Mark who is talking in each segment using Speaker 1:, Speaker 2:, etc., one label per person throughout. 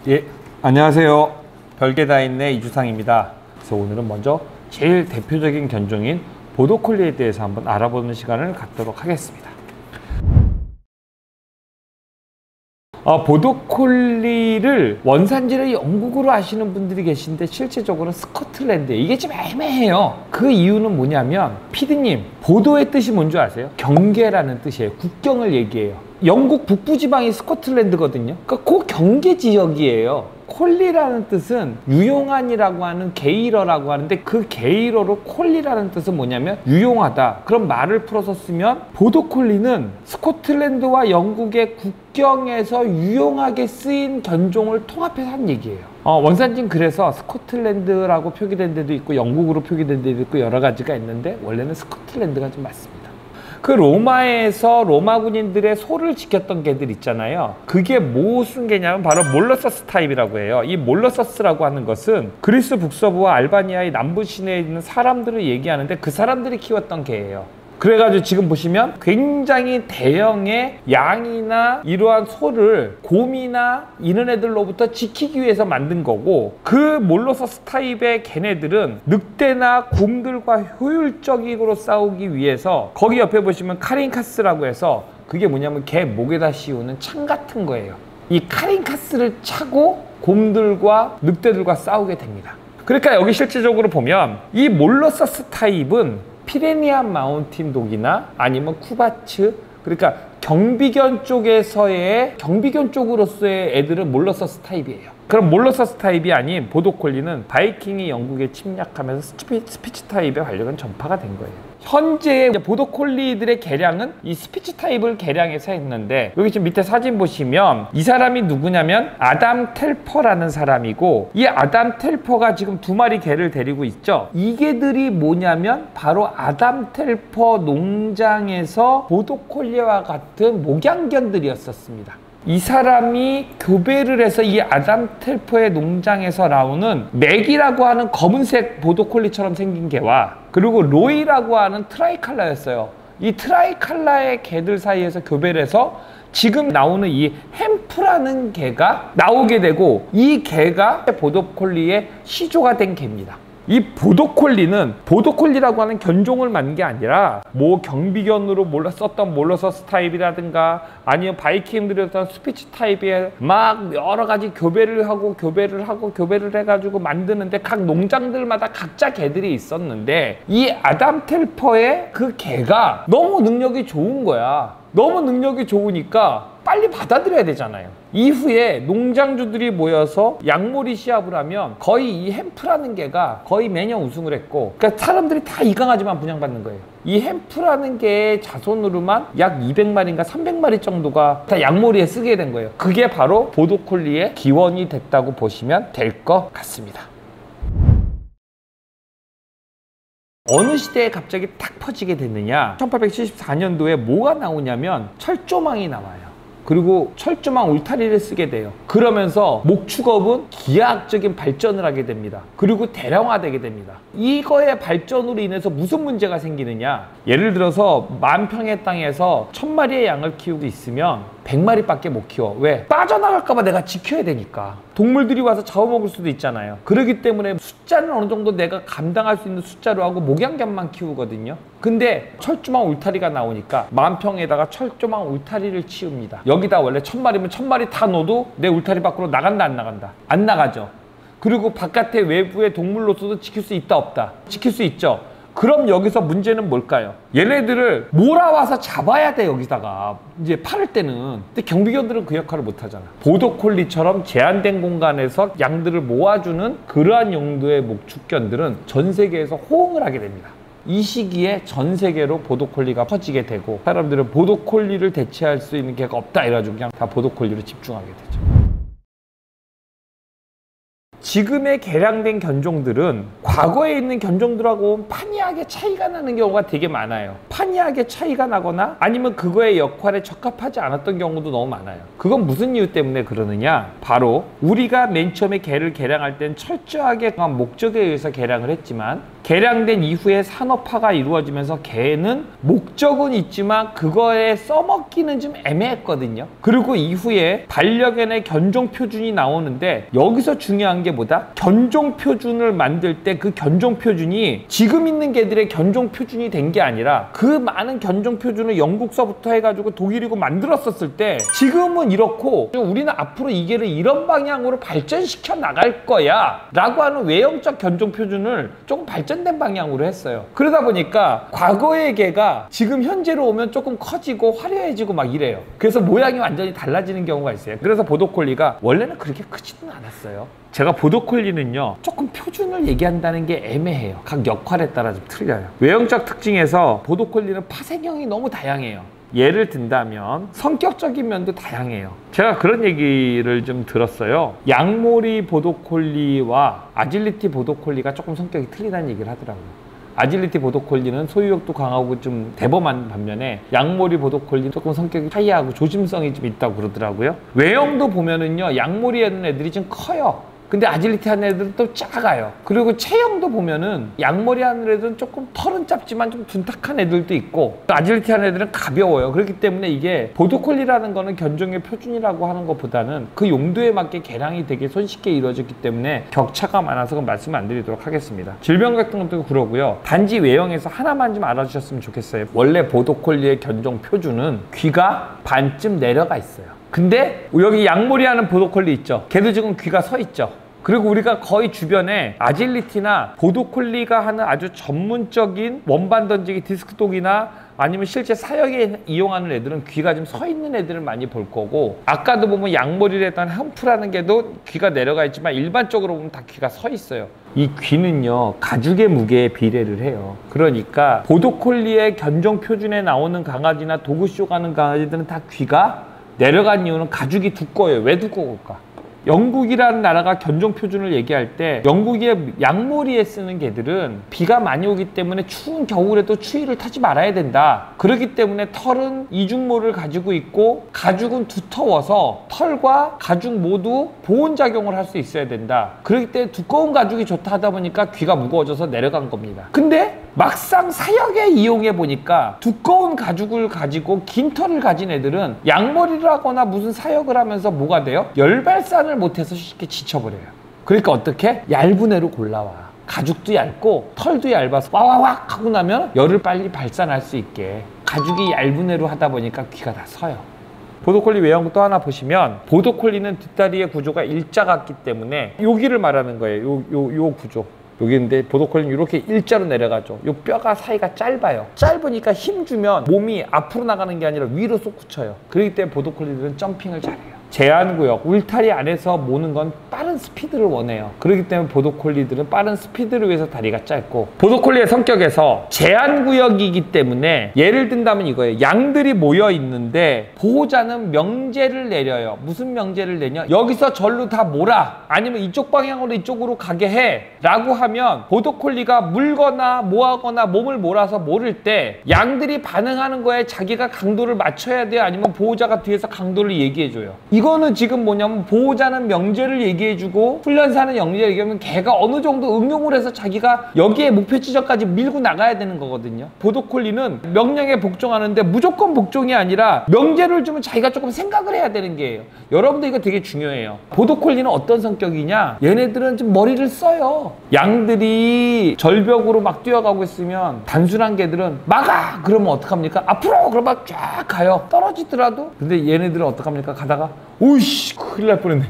Speaker 1: 예, 안녕하세요. 별게 다 있네 이주상입니다. 그래서 오늘은 먼저 제일 대표적인 견종인 보더콜리에 대해서 한번 알아보는 시간을 갖도록 하겠습니다. 보더콜리를 원산지를 영국으로 아시는 분들이 계신데 실제적으로는 스코틀랜드, 이게 좀 애매해요. 그 이유는 뭐냐면, 피디님, 보도의 뜻이 뭔지 아세요? 경계라는 뜻이에요. 국경을 얘기해요. 영국 북부지방이 스코틀랜드거든요. 그러니까 그 경계 지역이에요. 콜리라는 뜻은 유용한이라고 하는 게이러라고 하는데, 그 게이러로 콜리라는 뜻은 뭐냐면 유용하다. 그럼 말을 풀어서 쓰면 보더콜리는 스코틀랜드와 영국의 국경에서 유용하게 쓰인 견종을 통합해서 한 얘기예요. 원산지는 그래서 스코틀랜드라고 표기된 데도 있고 영국으로 표기된 데도 있고 여러 가지가 있는데, 원래는 스코틀랜드가 좀 맞습니다. 그 로마에서 로마 군인들의 소를 지켰던 개들 있잖아요. 그게 무슨 개냐면 바로 몰러서스 타입이라고 해요. 이 몰러서스라고 하는 것은 그리스 북서부와 알바니아의 남부 시내에 있는 사람들을 얘기하는데, 그 사람들이 키웠던 개예요. 그래가지고 지금 보시면 굉장히 대형의 양이나 이러한 소를 곰이나 이런 애들로부터 지키기 위해서 만든 거고, 그 몰러서스 타입의 걔네들은 늑대나 곰들과 효율적으로 싸우기 위해서, 거기 옆에 보시면 카린카스라고 해서, 그게 뭐냐면 개 목에다 씌우는 창 같은 거예요. 이 카린카스를 차고 곰들과 늑대들과 싸우게 됩니다. 그러니까 여기 실제적으로 보면 이 몰러서스 타입은 피레니안 마운틴 독이나 아니면 쿠바츠, 그러니까 경비견 쪽에서의 경비견 쪽으로서의 애들은 몰러서스 타입이에요. 그럼 몰러서스 타입이 아닌 보더콜리는 바이킹이 영국에 침략하면서 스피치 타입의 관력은 전파가 된 거예요. 현재 보더콜리들의 개량은 이 스피치 타입을 개량해서 했는데, 여기 지금 밑에 사진 보시면 이 사람이 누구냐면 아담 텔퍼라는 사람이고, 이 아담 텔퍼가 지금 두 마리 개를 데리고 있죠. 이 개들이 뭐냐면 바로 아담 텔퍼 농장에서 보더콜리와 같은 목양견들이었었습니다. 이 사람이 교배를 해서 이 아담 텔퍼의 농장에서 나오는 맥이라고 하는 검은색 보더콜리처럼 생긴 개와, 그리고 로이라고 하는 트라이칼라였어요. 이 트라이칼라의 개들 사이에서 교배를 해서 지금 나오는 이 햄프라는 개가 나오게 되고, 이 개가 보더콜리의 시조가 된 개입니다. 이 보더콜리는 보더콜리라고 하는 견종을 만든 게 아니라 뭐 경비견으로 썼던 몰러서스 타입이라든가 아니면 바이킹들이었던 스피치 타입에 막 여러 가지 교배를 해가지고 만드는데, 각 농장들마다 각자 개들이 있었는데, 이 아담 텔퍼의 그 개가 너무 능력이 좋은 거야. 너무 능력이 좋으니까 빨리 받아들여야 되잖아요. 이후에 농장주들이 모여서 양몰이 시합을 하면 거의 이 햄프라는 개가 거의 매년 우승을 했고, 그러니까 사람들이 다 이 강아지만 분양받는 거예요. 이 햄프라는 개의 자손으로만 약 200마리인가 300마리 정도가 다 양몰이에 쓰게 된 거예요. 그게 바로 보더콜리의 기원이 됐다고 보시면 될 것 같습니다. 어느 시대에 갑자기 탁 퍼지게 됐느냐, 1874년도에 뭐가 나오냐면 철조망이 나와요. 그리고 철조망 울타리를 쓰게 돼요. 그러면서 목축업은 기하학적인 발전을 하게 됩니다. 그리고 대량화되게 됩니다. 이거의 발전으로 인해서 무슨 문제가 생기느냐, 예를 들어서 10,000평의 땅에서 1000마리의 양을 키우고 있으면 100마리밖에 못 키워. 왜? 빠져나갈까봐 내가 지켜야 되니까. 동물들이 와서 잡아먹을 수도 있잖아요. 그렇기 때문에 숫자는 어느 정도 내가 감당할 수 있는 숫자로 하고 목양견만 키우거든요. 근데 철조망 울타리가 나오니까 10,000평에다가 철조망 울타리를 치웁니다. 여기다 원래 1000마리면 1000마리 다 넣어도 내 울타리 밖으로 나간다 안 나간다? 안 나가죠. 그리고 바깥에 외부의 동물로서도 지킬 수 있다 없다? 지킬 수 있죠. 그럼 여기서 문제는 뭘까요? 얘네들을 몰아와서 잡아야 돼, 여기다가 이제 팔을 때는. 근데 경비견들은 그 역할을 못 하잖아. 보더콜리처럼 제한된 공간에서 양들을 모아주는 그러한 용도의 목축견들은 전 세계에서 호응을 하게 됩니다. 이 시기에 전 세계로 보더콜리가 퍼지게 되고, 사람들은 보더콜리를 대체할 수 있는 개가 없다 이래가지고 그냥 다 보더콜리로 집중하게 되죠. 지금의 개량된 견종들은 과거에 있는 견종들하고 판이하게 차이가 나는 경우가 되게 많아요. 판이하게 차이가 나거나 아니면 그거의 역할에 적합하지 않았던 경우도 너무 많아요. 그건 무슨 이유 때문에 그러느냐? 바로 우리가 맨 처음에 개를 개량할 땐 철저하게 목적에 의해서 개량을 했지만 개량된 이후에 산업화가 이루어지면서 개는 목적은 있지만 그거에 써먹기는 좀 애매했거든요. 그리고 이후에 반려견의 견종 표준이 나오는데 여기서 중요한 게 뭐다? 견종 표준을 만들 때 그 견종 표준이 지금 있는 개들의 견종 표준이 된 게 아니라 그 많은 견종 표준을 영국서부터 해가지고 독일이고 만들었었을 때 지금은 이렇고 우리는 앞으로 이 개를 이런 방향으로 발전시켜 나갈 거야 라고 하는 외형적 견종 표준을 조금 발전된 방향으로 했어요. 그러다 보니까 과거의 개가 지금 현재로 오면 조금 커지고 화려해지고 막 이래요. 그래서 모양이 완전히 달라지는 경우가 있어요. 그래서 보더콜리가 원래는 그렇게 크지는 않았어요. 제가 보더콜리는요 조금 표준을 얘기한다는 게 애매해요. 각 역할에 따라 좀 틀려요. 외형적 특징에서 보더콜리는 파생형이 너무 다양해요. 예를 든다면 성격적인 면도 다양해요. 제가 그런 얘기를 좀 들었어요. 양모리 보더콜리와 아질리티 보더콜리가 조금 성격이 틀리다는 얘기를 하더라고요. 아질리티 보더콜리는 소유욕도 강하고 좀 대범한 반면에 양모리 보더콜리는 조금 성격이 하이하고 조심성이 좀 있다고 그러더라고요. 외형도 보면은요 양모리 하는 애들이 좀 커요. 근데 아질리티 하는 애들은 또 작아요. 그리고 체형도 보면은 양머리 하는 애들은 조금 털은 짧지만 좀 둔탁한 애들도 있고 아질리티 하는 애들은 가벼워요. 그렇기 때문에 이게 보더콜리라는 거는 견종의 표준이라고 하는 것보다는 그 용도에 맞게 개량이 되게 손쉽게 이루어졌기 때문에 격차가 많아서 그건 말씀을 안 드리도록 하겠습니다. 질병 같은 것도 그러고요. 단지 외형에서 하나만 좀 알아주셨으면 좋겠어요. 원래 보더콜리의 견종 표준은 귀가 반쯤 내려가 있어요. 근데 여기 양머리 하는 보더콜리 있죠. 걔도 지금 귀가 서 있죠. 그리고 우리가 거의 주변에 아질리티나 보더콜리가 하는 아주 전문적인 원반 던지기 디스크독이나 아니면 실제 사역에 이용하는 애들은 귀가 좀 서 있는 애들을 많이 볼 거고 아까도 보면 양머리를 했던 험프라는 개도 귀가 내려가 있지만 일반적으로 보면 다 귀가 서 있어요. 이 귀는요 가죽의 무게에 비례를 해요. 그러니까 보더콜리의 견종 표준에 나오는 강아지나 도그쇼 가는 강아지들은 다 귀가 내려간 이유는 가죽이 두꺼워요. 왜 두꺼울까? 영국이라는 나라가 견종 표준을 얘기할 때 영국의 양모리에 쓰는 개들은 비가 많이 오기 때문에 추운 겨울에도 추위를 타지 말아야 된다. 그렇기 때문에 털은 이중모를 가지고 있고 가죽은 두터워서 털과 가죽 모두 보온작용을 할 수 있어야 된다. 그렇기 때문에 두꺼운 가죽이 좋다 하다 보니까 귀가 무거워져서 내려간 겁니다. 근데 막상 사역에 이용해 보니까 두꺼운 가죽을 가지고 긴 털을 가진 애들은 양머리를 하거나 무슨 사역을 하면서 뭐가 돼요? 열발산을 못해서 쉽게 지쳐버려요. 그러니까 어떻게? 얇은 애로 골라와. 가죽도 얇고 털도 얇아서 와와왁 하고 나면 열을 빨리 발산할 수 있게 가죽이 얇은 애로 하다 보니까 귀가 다 서요. 보더콜리 외형 또 하나 보시면 보더콜리는 뒷다리의 구조가 일자 같기 때문에 여기를 말하는 거예요. 요 구조. 여기인데 보더콜리는 이렇게 일자로 내려가죠. 요 뼈가 사이가 짧아요. 짧으니까 힘 주면 몸이 앞으로 나가는 게 아니라 위로 솟구쳐요. 그렇기 때문에 보더콜리들은 점핑을 잘해요. 제한구역, 울타리 안에서 모는 건 빠른 스피드를 원해요. 그렇기 때문에 보더콜리들은 빠른 스피드를 위해서 다리가 짧고 보더콜리의 성격에서 제한구역이기 때문에 예를 든다면 이거예요. 양들이 모여 있는데 보호자는 명제를 내려요. 무슨 명제를 내냐? 여기서 절로 다 몰아. 아니면 이쪽 방향으로 이쪽으로 가게 해. 라고 하면 보더콜리가 물거나 뭐하거나 몸을 몰아서 모를 때 양들이 반응하는 거에 자기가 강도를 맞춰야 돼요? 아니면 보호자가 뒤에서 강도를 얘기해줘요? 이거는 지금 뭐냐면 보호자는 명제를 얘기해주고 훈련사는 영제를 얘기하면 걔가 어느 정도 응용을 해서 자기가 여기에 목표 지점까지 밀고 나가야 되는 거거든요. 보더콜리는 명령에 복종하는데 무조건 복종이 아니라 명제를 주면 자기가 조금 생각을 해야 되는 게예요. 여러분들 이거 되게 중요해요. 보더콜리는 어떤 성격이냐? 얘네들은 좀 머리를 써요. 양들이 절벽으로 막 뛰어가고 있으면 단순한 개들은 막아! 그러면 어떡합니까? 앞으로! 그러면 막 쫙 가요. 떨어지더라도. 근데 얘네들은 어떡합니까? 가다가 오이씨 큰일 날 뻔했네.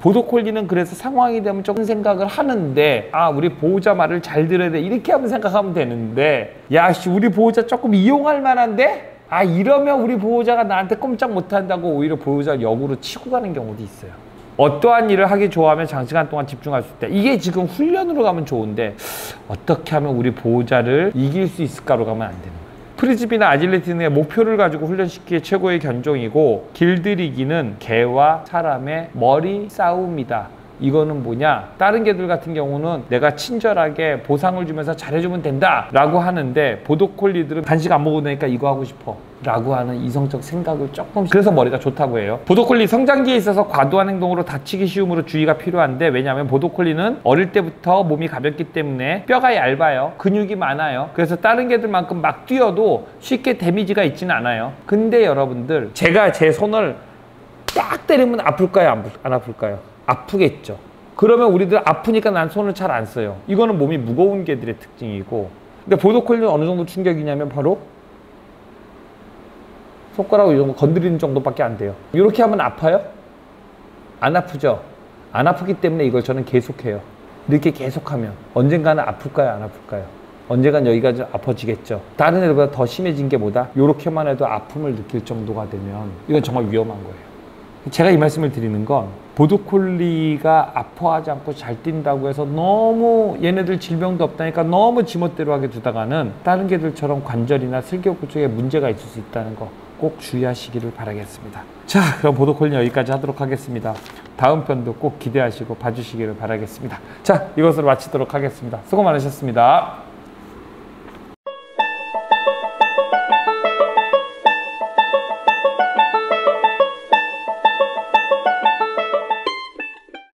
Speaker 1: 보더콜리는 그래서 상황이 되면 조금 생각을 하는데 아 우리 보호자 말을 잘 들어야 돼 이렇게 하면 생각하면 되는데 야씨 우리 보호자 조금 이용할 만한데 아 이러면 우리 보호자가 나한테 꼼짝 못한다고 오히려 보호자 역으로 치고 가는 경우도 있어요. 어떠한 일을 하기 좋아하면 장시간 동안 집중할 수 있다. 이게 지금 훈련으로 가면 좋은데 어떻게 하면 우리 보호자를 이길 수 있을까로 가면 안 되는 거예요. 프리즈비나 아질리티는 목표를 가지고 훈련시키기에 최고의 견종이고 길들이기는 개와 사람의 머리 싸움이다 이거는 뭐냐, 다른 개들 같은 경우는 내가 친절하게 보상을 주면서 잘해주면 된다 라고 하는데, 보더콜리들은 간식 안 먹어도 되니까 이거 하고 싶어 라고 하는 이성적 생각을 조금, 그래서 머리가 좋다고 해요. 보더콜리 성장기에 있어서 과도한 행동으로 다치기 쉬움으로 주의가 필요한데, 왜냐하면 보더콜리는 어릴 때부터 몸이 가볍기 때문에 뼈가 얇아요. 근육이 많아요. 그래서 다른 개들만큼 막 뛰어도 쉽게 데미지가 있지는 않아요. 근데 여러분들, 제가 제 손을 딱 때리면 아플까요? 안 아플까요? 아프겠죠. 그러면 우리들 아프니까 난 손을 잘 안 써요. 이거는 몸이 무거운 개들의 특징이고, 근데 보더콜리는 어느 정도 충격이냐면 바로 손가락으로 이 정도 건드리는 정도밖에 안 돼요. 이렇게 하면 아파요? 안 아프죠? 안 아프기 때문에 이걸 저는 계속해요. 이렇게 계속하면 언젠가는 아플까요? 안 아플까요? 언젠간 여기가 좀 아파지겠죠. 다른 애들보다 더 심해진 게 뭐다? 이렇게만 해도 아픔을 느낄 정도가 되면 이건 정말 위험한 거예요. 제가 이 말씀을 드리는 건, 보더콜리가 아파하지 않고 잘 뛴다고 해서 너무 얘네들 질병도 없다니까 너무 지멋대로 하게 두다가는 다른 개들처럼 관절이나 슬개골 쪽에 문제가 있을 수 있다는 거 꼭 주의하시기를 바라겠습니다. 자, 그럼 보더콜리 여기까지 하도록 하겠습니다. 다음 편도 꼭 기대하시고 봐주시기를 바라겠습니다. 자, 이것으로 마치도록 하겠습니다. 수고 많으셨습니다.